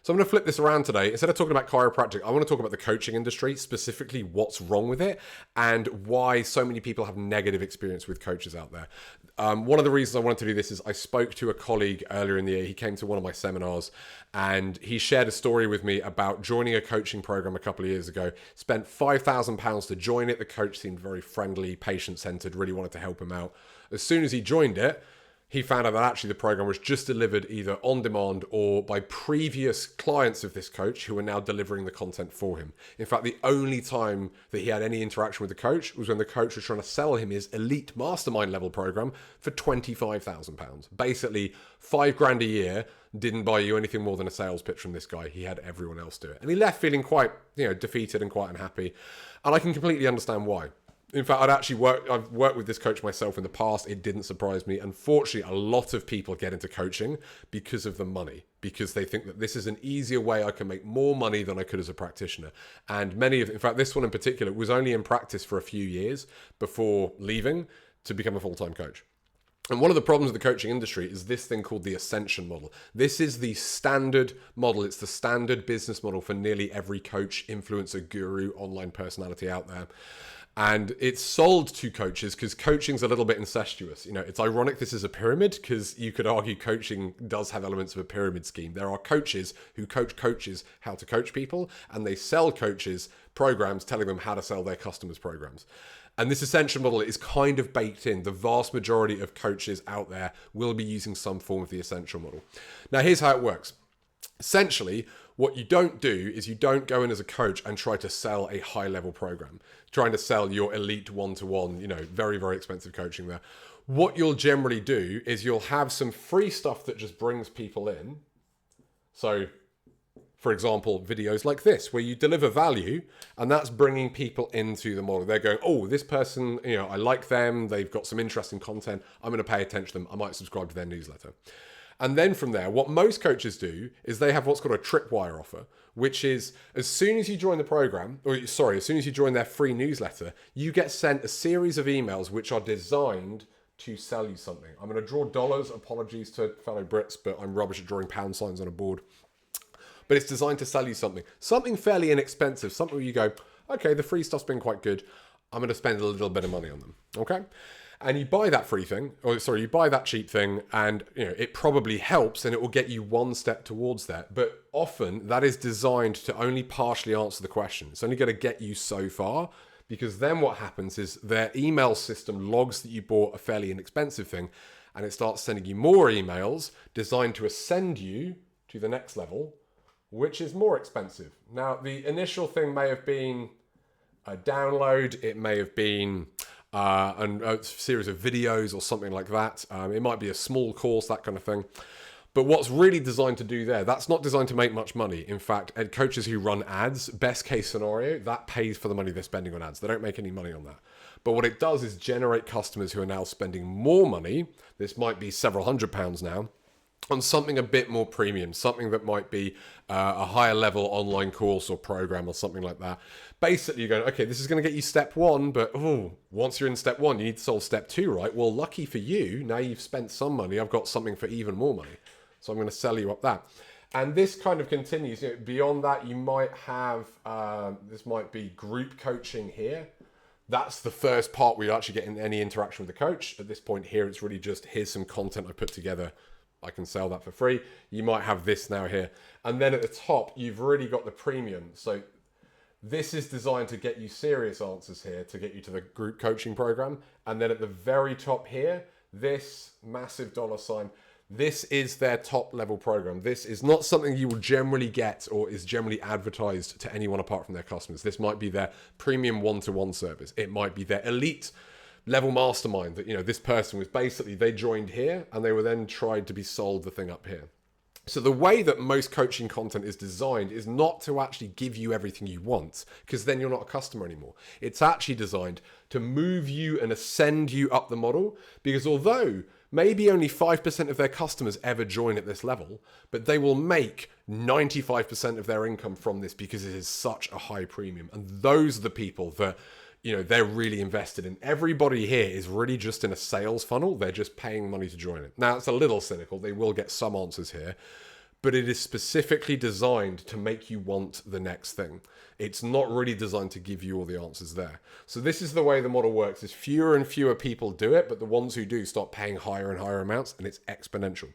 So I'm going to flip this around today. Instead of talking about chiropractic, I want to talk about the coaching industry, specifically what's wrong with it and why so many people have negative experience with coaches out there. One of the reasons I wanted to do this is I spoke to a colleague earlier in the year. He came to one of my seminars and he shared a story with me about joining a coaching program a couple of years ago. Spent £5,000 to join it. The coach seemed very friendly, patient-centered, really wanted to help him out. As soon as he joined it, he found out that actually the program was just delivered either on demand or by previous clients of this coach who are now delivering the content for him. In fact, the only time that he had any interaction with the coach was when the coach was trying to sell him his elite mastermind level program for £25,000. Basically, $5,000 a year didn't buy you anything more than a sales pitch from this guy. He had everyone else do it. And he left feeling quite, defeated and quite unhappy. And I can completely understand why. In fact, I've worked with this coach myself in the past. It didn't surprise me. Unfortunately, a lot of people get into coaching because of the money, because they think that this is an easier way I can make more money than I could as a practitioner. And in fact, this one in particular was only in practice for a few years before leaving to become a full-time coach. And one of the problems with the coaching industry is this thing called the ascension model. This is the standard model. It's the standard business model for nearly every coach, influencer, guru, online personality out there. And it's sold to coaches because coaching's a little bit incestuous. It's ironic this is a pyramid because you could argue coaching does have elements of a pyramid scheme. There are coaches who coach coaches how to coach people, and they sell coaches programs telling them how to sell their customers programs. And this ascension model is kind of baked in. The vast majority of coaches out there will be using some form of the ascension model. Now, here's how it works. Essentially, what you don't do is you don't go in as a coach and try to sell a high-level program, trying to sell your elite one-to-one, very, very expensive coaching there. What you'll generally do is you'll have some free stuff that just brings people in. So, for example, videos like this, where you deliver value, and that's bringing people into the model. They're going, oh, this person, I like them. They've got some interesting content. I'm going to pay attention to them. I might subscribe to their newsletter. And then from there, what most coaches do is they have what's called a tripwire offer, which is as soon as you join the program, as soon as you join their free newsletter, you get sent a series of emails which are designed to sell you something. I'm going to draw dollars. Apologies to fellow Brits, but I'm rubbish at drawing pound signs on a board. But it's designed to sell you something fairly inexpensive, something where you go, okay, the free stuff's been quite good. I'm going to spend a little bit of money on them. Okay. And you buy that you buy that cheap thing, and it probably helps and it will get you one step towards that. But often that is designed to only partially answer the question. It's only going to get you so far, because then what happens is their email system logs that you bought a fairly inexpensive thing, and it starts sending you more emails designed to ascend you to the next level, which is more expensive. Now, the initial thing may have been a download. It may have been a series of videos or something like that. It might be a small course, that kind of thing. But what's really designed to do there, that's not designed to make much money. In fact, coaches who run ads, best case scenario, that pays for the money they're spending on ads. They don't make any money on that. But what it does is generate customers who are now spending more money. This might be several £100s now, on something a bit more premium, something that might be a higher level online course or program or something like that. Basically, you're going, okay, this is going to get you step one, but once you're in step one, you need to solve step two, right? Well, lucky for you, now you've spent some money, I've got something for even more money. So I'm going to sell you up that. And this kind of continues. Beyond that, you might have, this might be group coaching here. That's the first part where you actually get in any interaction with the coach. At this point here, it's really just, here's some content I put together. I can sell that for free. You might have this now here. And then at the top, you've really got the premium. So this is designed to get you serious answers here, to get you to the group coaching program. And then at the very top here, this massive $sign, this is their top level program. This is not something you will generally get or is generally advertised to anyone apart from their customers. This might be their premium one-to-one service. It might be their elite level mastermind that, this person was basically, they joined here and they were then tried to be sold the thing up here. So the way that most coaching content is designed is not to actually give you everything you want, because then you're not a customer anymore. It's actually designed to move you and ascend you up the model, because although maybe only 5% of their customers ever join at this level, but they will make 95% of their income from this because it is such a high premium. And those are the people that, they're really invested in. Everybody here is really just in a sales funnel. They're just paying money to join it. Now, it's a little cynical. They will get some answers here. but it is specifically designed to make you want the next thing. It's not really designed to give you all the answers there. So this is the way the model works, is fewer and fewer people do it, but the ones who do start paying higher and higher amounts, and it's exponential.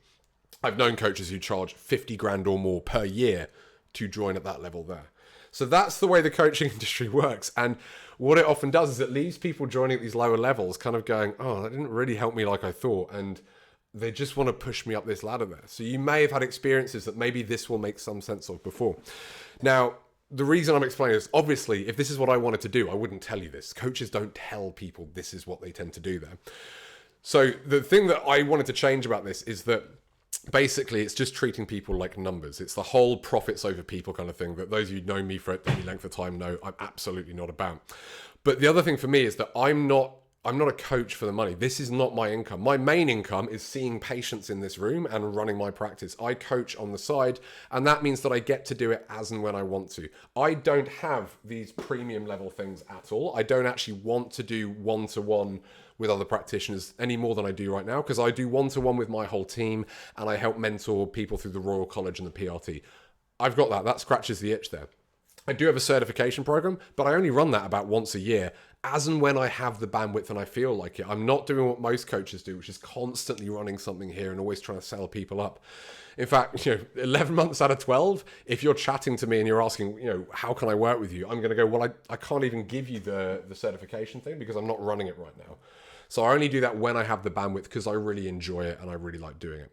I've known coaches who charge 50 grand or more per year to join at that level there. So that's the way the coaching industry works. And what it often does is it leaves people joining at these lower levels kind of going, oh, that didn't really help me like I thought. And they just want to push me up this ladder there. So you may have had experiences that maybe this will make some sense of before. Now, the reason I'm explaining this, obviously, if this is what I wanted to do, I wouldn't tell you this. Coaches don't tell people this is what they tend to do there. So the thing that I wanted to change about this is that basically it's just treating people like numbers. It's the whole profits over people kind of thing that those of you who know me for any length of time know I'm absolutely not about. But the other thing for me is that I'm not a coach for the money. This is not my income. My main income is seeing patients in this room and running my practice. I coach on the side, and that means that I get to do it as and when I want to. I don't have these premium level things at all. I don't actually want to do one-to-one with other practitioners any more than I do right now, because I do one-to-one with my whole team and I help mentor people through the Royal College and the PRT. I've got that. That scratches the itch there. I do have a certification program, but I only run that about once a year, as and when I have the bandwidth and I feel like it. I'm not doing what most coaches do, which is constantly running something here and always trying to sell people up. In fact, 11 months out of 12, if you're chatting to me and you're asking, how can I work with you? I'm going to go, well, I can't even give you the certification thing because I'm not running it right now. So I only do that when I have the bandwidth because I really enjoy it and I really like doing it.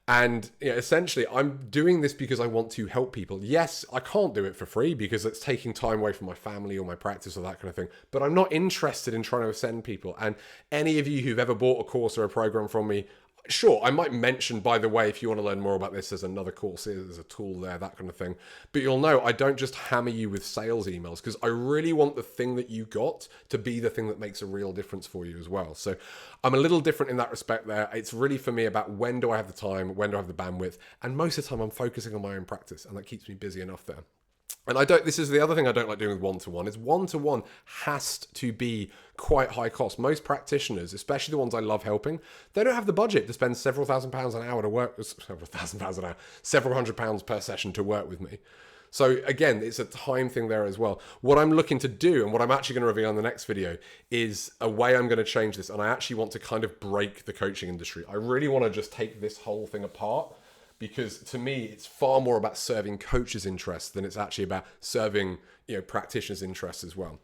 And essentially, I'm doing this because I want to help people. Yes, I can't do it for free because it's taking time away from my family or my practice or that kind of thing. But I'm not interested in trying to ascend people. And any of you who've ever bought a course or a program from me, sure, I might mention, by the way, if you want to learn more about this, there's another course here, there's a tool there, that kind of thing. But you'll know I don't just hammer you with sales emails because I really want the thing that you got to be the thing that makes a real difference for you as well. So I'm a little different in that respect there. It's really for me about when do I have the time, when do I have the bandwidth, and most of the time I'm focusing on my own practice, and that keeps me busy enough there. And this is the other thing I don't like doing with one-to-one, is one-to-one has to be quite high cost. Most practitioners, especially the ones I love helping, they don't have the budget to spend several £1,000s an hour to work, several £100 per session to work with me. So again, it's a time thing there as well. What I'm looking to do, and what I'm actually going to reveal in the next video, is a way I'm going to change this. And I actually want to kind of break the coaching industry. I really want to just take this whole thing apart, because to me, it's far more about serving coaches' interests than it's actually about serving, practitioners' interests as well.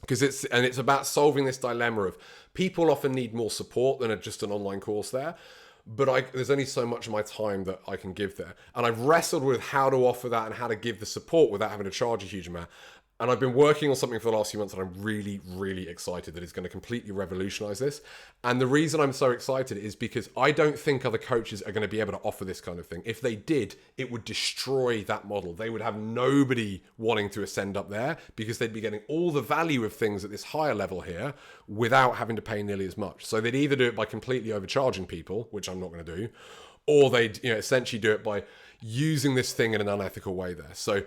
Because it's about solving this dilemma of people often need more support than just an online course there. But there's only so much of my time that I can give there. And I've wrestled with how to offer that and how to give the support without having to charge a huge amount. And I've been working on something for the last few months, and I'm really, really excited that it's going to completely revolutionize this. And the reason I'm so excited is because I don't think other coaches are going to be able to offer this kind of thing. If they did, it would destroy that model. They would have nobody wanting to ascend up there because they'd be getting all the value of things at this higher level here without having to pay nearly as much. So they'd either do it by completely overcharging people, which I'm not going to do, or they'd essentially do it by using this thing in an unethical way there. So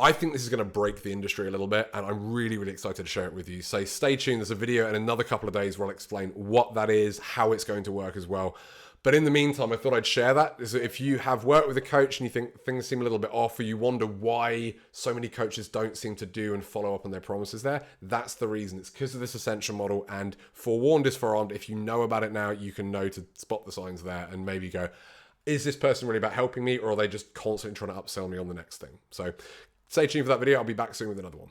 I think this is going to break the industry a little bit, and I'm really, really excited to share it with you. So stay tuned. There's a video in another couple of days where I'll explain what that is, how it's going to work as well. But in the meantime, I thought I'd share that. So if you have worked with a coach and you think things seem a little bit off, or you wonder why so many coaches don't seem to do and follow up on their promises there, that's the reason. It's because of this essential model. And forewarned is forearmed. If you know about it now, you can know to spot the signs there and maybe go, is this person really about helping me, or are they just constantly trying to upsell me on the next thing? So stay tuned for that video. I'll be back soon with another one.